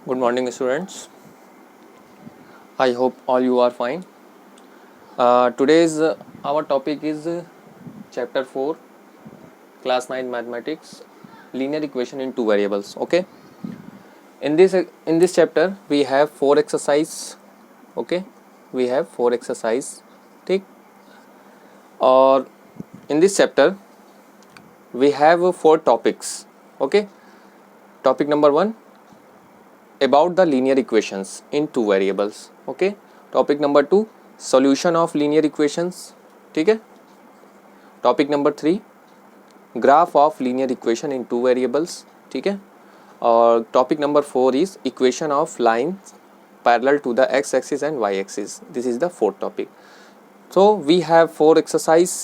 Good morning, students. I hope all you are fine. Today's our topic is chapter 4, class 9 mathematics, linear equation in two variables. Okay. In this chapter we have four exercise. Okay. We have four exercise. ठीक. और in this chapter we have four topics. Okay. Topic number 1, about the linear equations in two variables. Okay. Topic number 2, solution of linear equations. ठीक है. Topic number 3, graph of linear equation in two variables. ठीक है. और topic number 4 is equation of line parallel to the X axis and Y axis. This is the fourth topic. So we have 4 exercise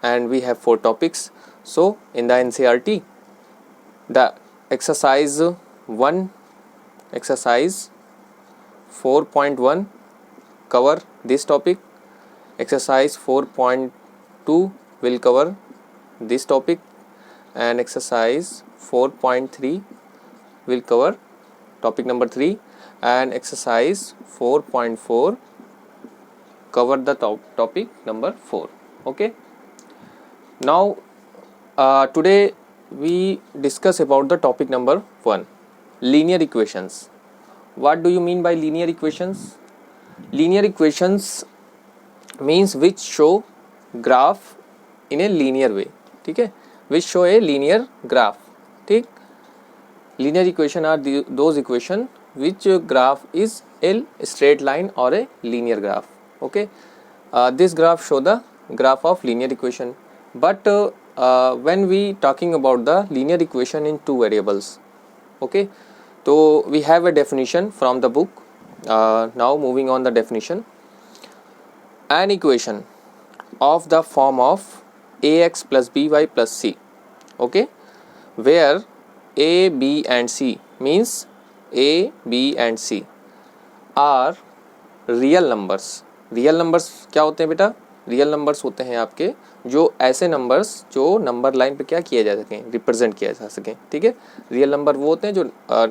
and we have 4 topics. So in the NCERT the exercise 1, exercise 4.1 cover this topic. Exercise 4.2 will cover this topic, and exercise 4.3 will cover topic number 3, and exercise 4.4 cover the topic number 4. Okay. Now today we discuss about the topic number 1, linear equations. What do you mean by linear equations? Linear equations means which show graph in a linear way. ठीक है. which show a linear graph. ठीक. linear equation are those equation which graph is a straight line or a linear graph. Okay. This graph show the graph of linear equation, but when we talking about the linear equation in two variables. Okay. So we have a definition from the book. Now moving on the definition. An equation of the form of ax plus by plus c. Okay. Where a, b and c means a, b and c are real numbers. Real numbers क्या होते हैं बेटा? Real numbers होते हैं आपके जो ऐसे numbers जो नंबर लाइन पे क्या किया जा सकें, रिप्रेजेंट किया जा सकें. ठीक है. रियल नंबर वो होते हैं जो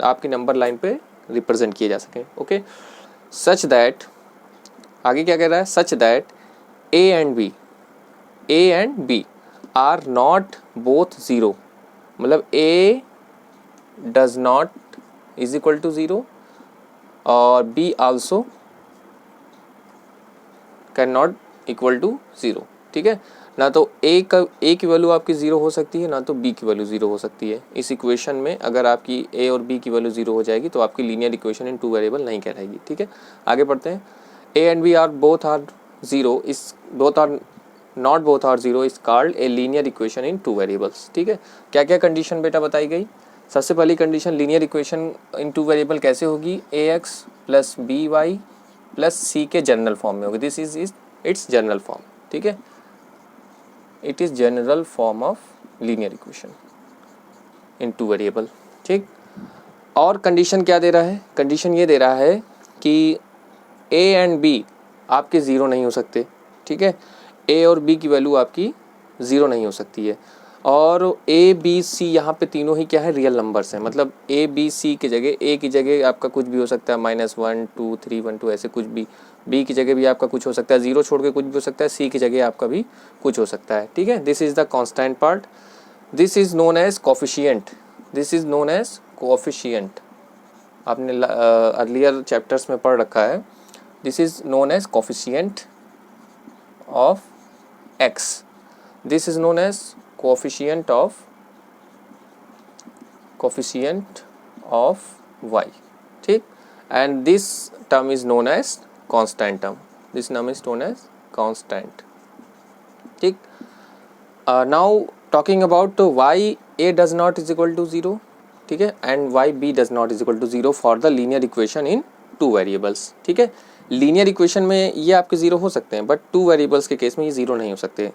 आपकी नंबर लाइन पे रिप्रेजेंट किए जा सकें. ओके. सच दैट, आगे क्या कह रहा है? Such that A and B are not both zero. मतलब A does not is equal to zero और B also can not equal to zero. ठीक है. ना तो ए की वैल्यू आपकी ज़ीरो हो सकती है, ना तो बी की वैल्यू ज़ीरो हो सकती है. इस इक्वेशन में अगर आपकी ए और बी की वैल्यू ज़ीरो हो जाएगी तो आपकी linear equation in two variable नहीं कहलाएगी. ठीक है. आगे बढ़ते हैं. A and B are both are zero is both are not both are zero is called a linear equation in two variables. ठीक है. क्या क्या कंडीशन बेटा बताई गई? सबसे पहली condition, linear equation in two variable कैसे होगी? A X plus B Y plus C के जनरल फॉर्म में होगी. This is its general form. ठीक है. It is general form of linear equation in two variable. ठीक. और कंडीशन क्या दे रहा है? कंडीशन ये दे रहा है कि ए एंड बी आपके ज़ीरो नहीं हो सकते. ठीक है. ए और बी की वैल्यू आपकी ज़ीरो नहीं हो सकती है. और ए बी सी यहाँ पे तीनों ही क्या है? रियल नंबर्स हैं. मतलब ए बी सी की जगह ए की जगह आपका कुछ भी हो सकता है, -1 2 3 1 2 ऐसे कुछ भी. बी की जगह भी आपका कुछ हो सकता है, ज़ीरो छोड़ के कुछ भी हो सकता है. सी की जगह आपका भी कुछ हो सकता है. ठीक है. This is the constant part. This is known as coefficient. This is known as coefficient. आपने अर्लियर चैप्टर्स में पढ़ रखा है. This is known as coefficient of X. This is known as coefficient of y. ठीक. and this term is known as constant term. This term is known as constant. ठीक. Now talking about y a does not is equal to 0. ठीक है. and y b does not is equal to 0 for the linear equation in two variables. ठीक है. Linear equation में ये आपके zero हो सकते हैं, बट टू वेरिएबल्स के केस में ये ज़ीरो नहीं हो सकते.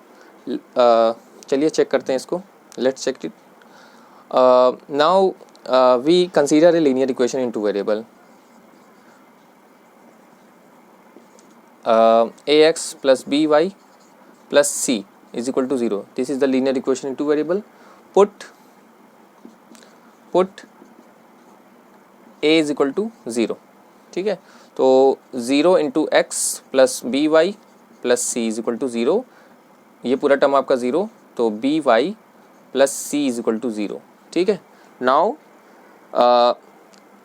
चलिए चेक करते हैं इसको. Let's check it. Now we consider a linear equation in two variable. A X plus B Y plus C is equal to 0. This is the linear equation in two variable. Put A is equal to 0, ठीक है। तो 0 into X plus B Y plus C is equal to 0, ये पूरा term आपका 0, तो B Y plus C is equal to 0, ठीक है। Now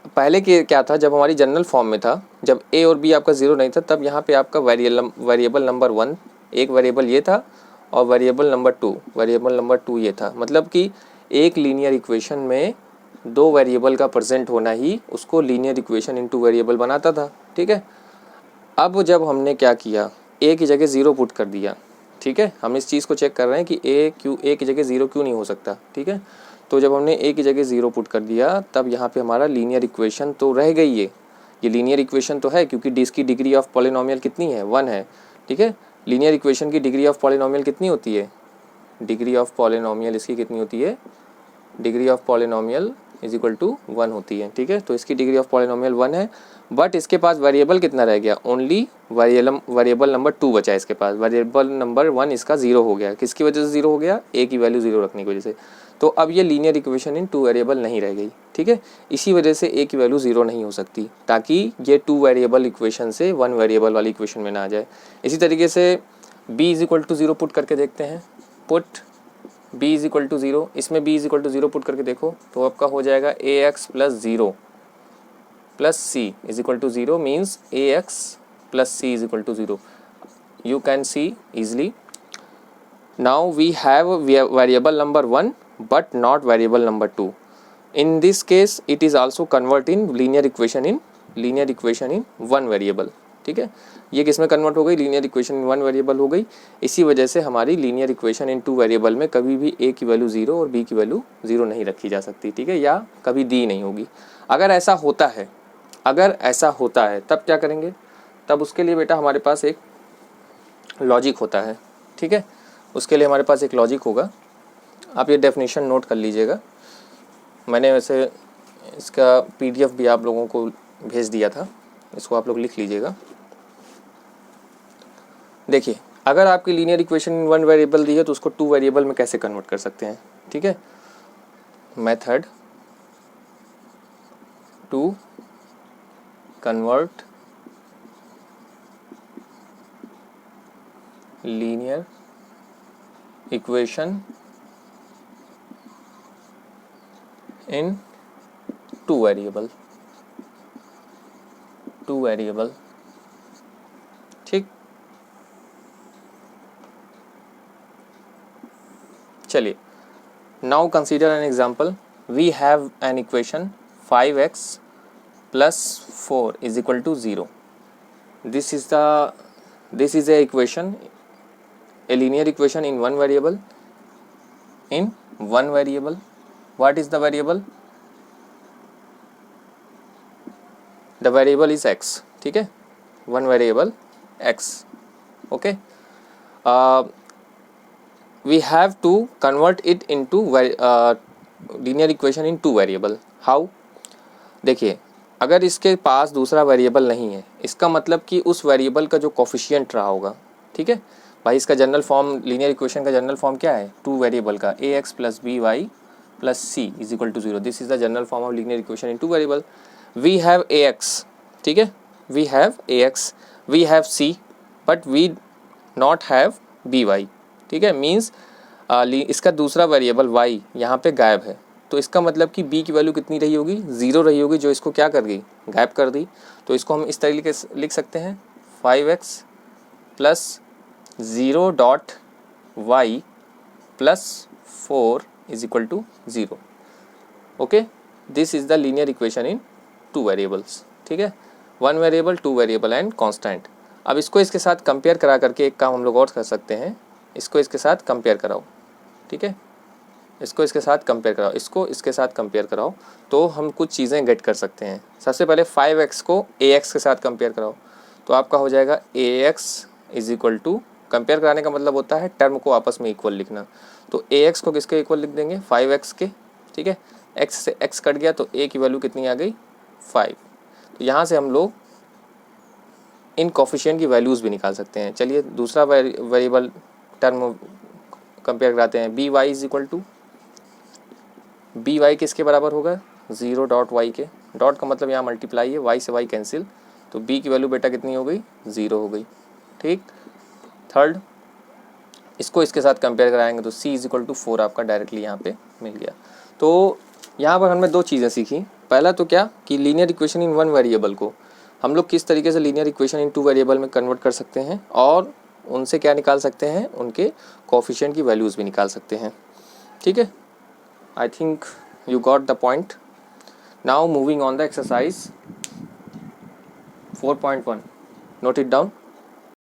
पहले के क्या था, जब हमारी जनरल फॉर्म में था, जब ए और बी आपका 0 नहीं था, तब यहाँ पे आपका वेरिएबल नंबर 1 एक वेरिएबल ये था और वेरिएबल नंबर 2 ये था। मतलब कि एक लीनियर इक्वेशन में दो वेरिएबल का प्रेजेंट होना ही उसको लीनियर इक्वेशन इनटू वेरिएबल बनाता था, ठीक है। अब जब हमने क्या किया, ए की जगह 0 पुट कर दिया, ठीक है। हम इस चीज़ को चेक कर रहे हैं कि ए की जगह 0 क्यों नहीं हो सकता, ठीक है। तो जब हमने ए की जगह 0 पुट कर दिया, तब यहाँ पे हमारा लीनियर इक्वेशन तो रह गई ये लीनियर इक्वेशन तो है, क्योंकि इसकी डिग्री ऑफ पॉलिनोमियल कितनी है, 1 है, ठीक है। लीनियर इक्वेशन की डिग्री ऑफ पॉलिनोमियल कितनी होती है, डिग्री ऑफ पॉलिनोमियल इसकी कितनी होती है, degree of polynomial is equal to 1 होती है, ठीक है। तो इसकी डिग्री ऑफ पॉलिनोमियल 1 है, बट इसके पास वेरिएबल कितना रह गया, ओनली वेरिएबल नंबर 2 बचा है इसके पास। वेरिएबल नंबर 1 इसका 0 हो गया, किसकी वजह से 0 हो गया, ए की वैल्यू 0 रखने की वजह से। तो अब ये लीनियर इक्वेशन इन 2 वेरिएबल नहीं रह गई, ठीक है। इसी वजह से ए की वैल्यू 0 नहीं हो सकती, ताकि ये 2 वेरिएबल इक्वेशन से 1 वेरिएबल वाली इक्वेशन में ना आ जाए। इसी तरीके से b is equal to 0 put करके देखते हैं, put b is equal to 0, इसमें b is equal to 0 put करके देखो, तो आपका हो जाएगा ax plus 0 plus C is equal to 0, means ax plus C is equal to 0. You can see easily. Now we have variable number 1 but not variable number 2. In this case it is also convert in linear equation in one variable. ठीक है, ये किस में convert हो गई, linear equation इन 1 variable हो गई. इसी वजह से हमारी लीनियर इक्वेशन इन 2 वेरिएबल में कभी भी a की वैल्यू 0 और b की वैल्यू 0 नहीं रखी जा सकती, ठीक है, या कभी दी नहीं होगी. अगर ऐसा होता है तब क्या करेंगे, तब उसके लिए बेटा हमारे पास एक लॉजिक होता है. ठीक है, उसके लिए हमारे पास एक लॉजिक होगा. आप ये डेफिनेशन नोट कर लीजिएगा. मैंने वैसे इसका PDF भी आप लोगों को भेज दिया था, इसको आप लोग लिख लीजिएगा. देखिए, अगर आपकी लीनियर इक्वेशन 1 वेरिएबल दी है तो उसको 2 वेरिएबल में कैसे कन्वर्ट कर सकते हैं. ठीक है, method to convert linear equation in 2 variable. ठीक, चलिए. Now consider an example. We have an equation 5x plus 4 is equal to 0. This is a equation, a linear equation in 1 variable. What is the variable? The variable is x. ठीक है, 1 variable x. Okay, we have to convert it into linear equation in 2 variable. How? देखिए, अगर इसके पास दूसरा variable नहीं है, इसका मतलब कि उस वेरिएबल का जो कोफिशिएंट रहा होगा. ठीक है भाई, इसका जनरल फॉर्म, लीनियर इक्वेशन का जनरल फॉर्म क्या है, 2 वेरिएबल का ax plus by plus c is equal to 0. This is the general form of linear equation in 2 variable. We have ax. ठीक है, we have ax, we have c, but we not have by. ठीक है, means इसका दूसरा variable y यहाँ पे गायब है. तो इसका मतलब कि b की वैल्यू कितनी रही होगी, 0 रही होगी, जो इसको क्या कर गई, गायब कर दी. तो इसको हम इस तरीके से लिख सकते हैं, 5x plus 0 dot y plus 4 is equal to 0. Okay, this is the linear equation in 2 variables. ठीक है, 1 वेरिएबल, 2 वेरिएबल एंड कांस्टेंट. अब इसको इसके साथ कंपेयर करा करके एक काम हम लोग और कर सकते हैं. इसको इसके साथ कंपेयर कराओ. ठीक है, इसको इसके साथ कंपेयर कराओ, इसको इसके साथ कंपेयर कराओ, तो हम कुछ चीज़ें गेट कर सकते हैं. सबसे पहले 5x को ax के साथ कंपेयर कराओ, तो आपका हो जाएगा ax is equal to, compare कराने का मतलब होता है टर्म को आपस में इक्वल लिखना. तो ax को किसके इक्वल लिख देंगे, 5x के. ठीक है, x से x कट गया तो a की वैल्यू कितनी आ गई, 5. तो यहाँ से हम लोग इन कोफिशिएंट की वैल्यूज़ भी निकाल सकते हैं. चलिए दूसरा वेरिएबल टर्म कंपेयर कराते हैं. by is equal to, by किसके बराबर होगा, 0 डॉट y के. डॉट का मतलब यहाँ मल्टीप्लाई है, y से y कैंसिल, तो b की वैल्यू बेटा कितनी हो गई, 0 हो गई। ठीक, थर्ड इसको इसके साथ कंपेयर कराएंगे तो c इज इक्वल टू 4 आपका डायरेक्टली यहाँ पे मिल गया। तो यहाँ पर हमने दो चीज़ें सीखी। पहला तो क्या कि linear equation in one variable को हम लोग किस तरीके से linear equation in two variable में कन्वर्ट कर सकते हैं और उनसे क्या निकाल सकते हैं, उनके कोफिशिएंट की वैल्यूज़ भी निकाल सकते हैं। ठीक है, I think you got the point. Now moving on the exercise 4.1, note it down.